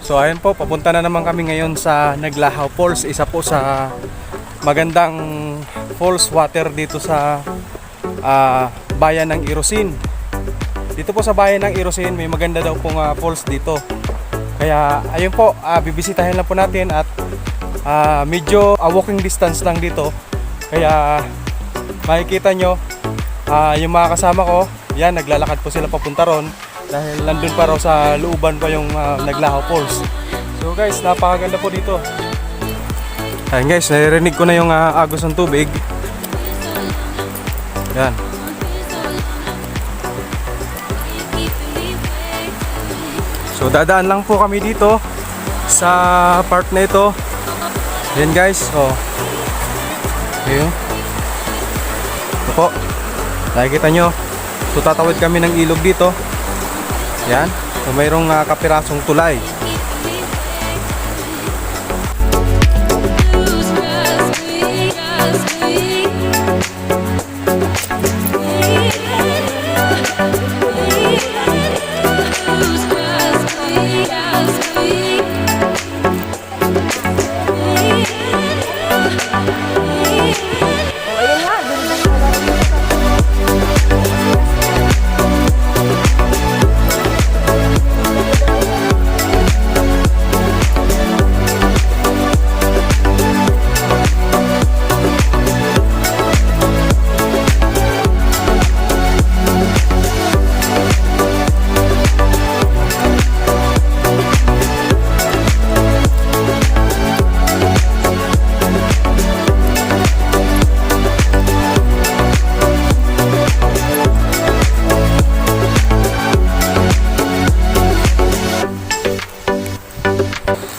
So ayun po, papunta na naman kami ngayon sa Naglahaw Falls. Isa po sa magandang falls water dito sa bayan ng Irosin. Dito po sa bayan ng Irosin may maganda daw pong falls dito. Kaya ayun po, bibisitahin lang po natin at medyo walking distance lang dito. Kaya makikita nyo yung mga kasama ko, yan, naglalakad po sila papunta ron. Dahil nandun pa raw sa looban pa yung Naglahaw Falls. So guys, napakaganda po dito. Ayan guys, naririnig ko na yung agos ng tubig. Yan. So dadaan lang po kami dito sa part na ito. Yan guys, oh. Ayun. Ito po. Nakikita nyo. So tatawid kami ng ilog dito. Yan, so mayroong kapirasong tulay.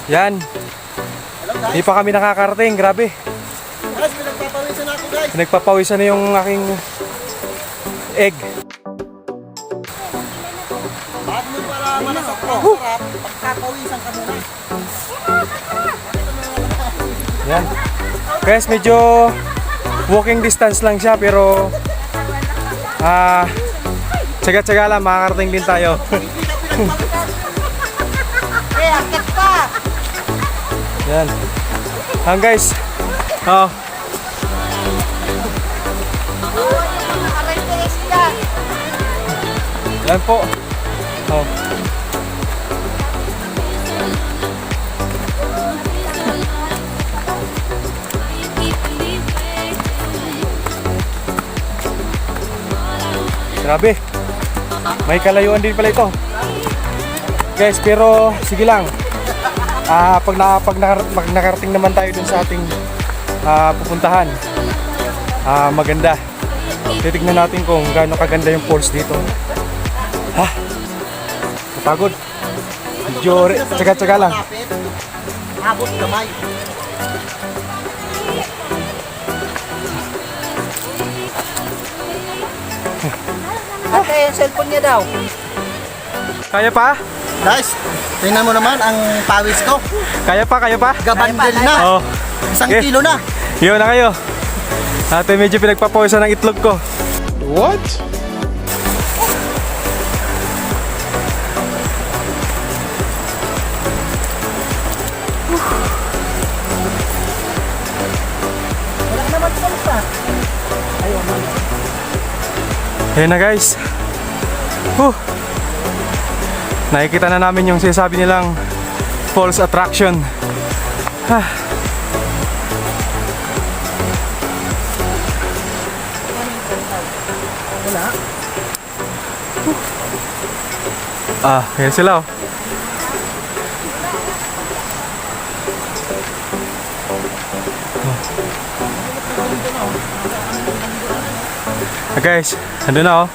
Yan. Hindi pa kami nakakarating, grabe. Guys, pinagpapawisan na ako guys. Nagpapawisan na yung aking egg. Bago mo para malasok ko. Sarap, pagpapawisan ka muna. Yan. Guys, medyo walking distance lang siya pero tsaga-tsaga lang, makakarating din tayo. Eh, akit pa! Yan. Guys. Oh. Yan po. Oh. Grabe. May kalayuan din pala ito. Guys, pero sige lang. Pag nakarating naman tayo dun sa ating pupuntahan, maganda. Titignan natin kung gaano kaganda yung falls dito. Napagod. Medyo tsaga-tsaga lang. Abot kamay. Ate, yung cellphone niya daw. Kaya pa? Guys, tingnan mo naman ang pawis ko. Kaya pa? Gabandel na. Oh. Isang Okay. kilo na. Yun na kayo. Ate, medyo pinagpapawisan ng itlog ko. What? Wala naman pala pa. Ayun, Ayan na guys. Nakikita na namin yung sinasabi nilang falls attraction. wala. Ayan sila oh. Guys, andun na oh.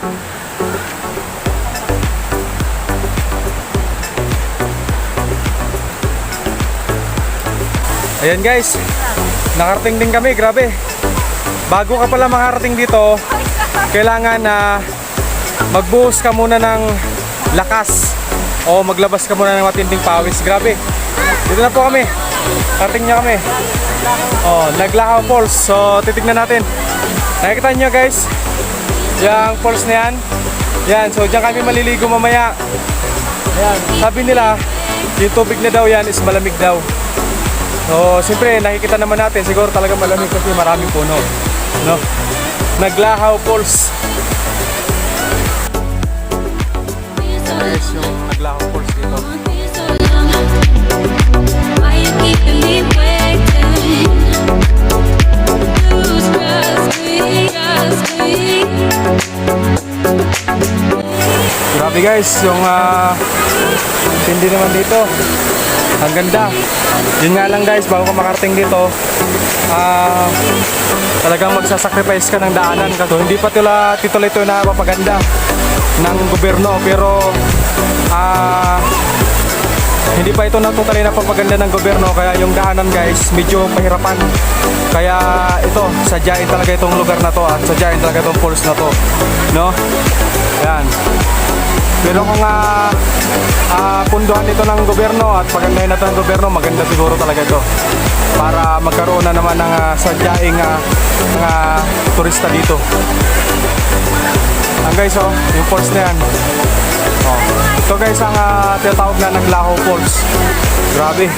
Ayan guys, nakarating din kami, grabe. Bago ka pala makarating dito, kailangan na magbuhos ka muna ng lakas o maglabas ka muna ng matinding pawis. Grabe. Dito na po kami. Karating niya kami. Oh, Naglahaw Falls. So, titignan natin. Nakikita niyo guys, yung falls na yan. Yan, so diyan kami maliligo mamaya. Ayan, sabi nila, Yung tubig na daw yan is malamig daw. So, siyempre nakikita naman natin siguro talaga malamig kasi maraming puno, no? Naglahaw Falls. Guys, yung Naglahaw Falls dito. Why you keeping me waiting? Lose trust me. Grabe guys, yung tindi naman dito. Ang ganda. Yun nga lang guys, bago ka makarating dito, talagang magsasacrifice ka ng daanan kasi hindi pa tituloy ito na papaganda ng gobyerno, pero hindi pa ito totally na papaganda ng gobyerno, kaya yung daanan guys medyo pahirapan. Kaya ito, sadyain talaga itong lugar na to at sadyain talaga itong falls na to, no? Yan. Pero kung punduhan ito ng gobyerno at pagandahin na ito ng gobyerno, maganda siguro talaga ito para magkaroon na naman ng sadyaing mga turista dito. Ang guys, oh, yung falls na yan. Oh. Ito guys ang tinatawag na Naglahaw Falls. Grabe.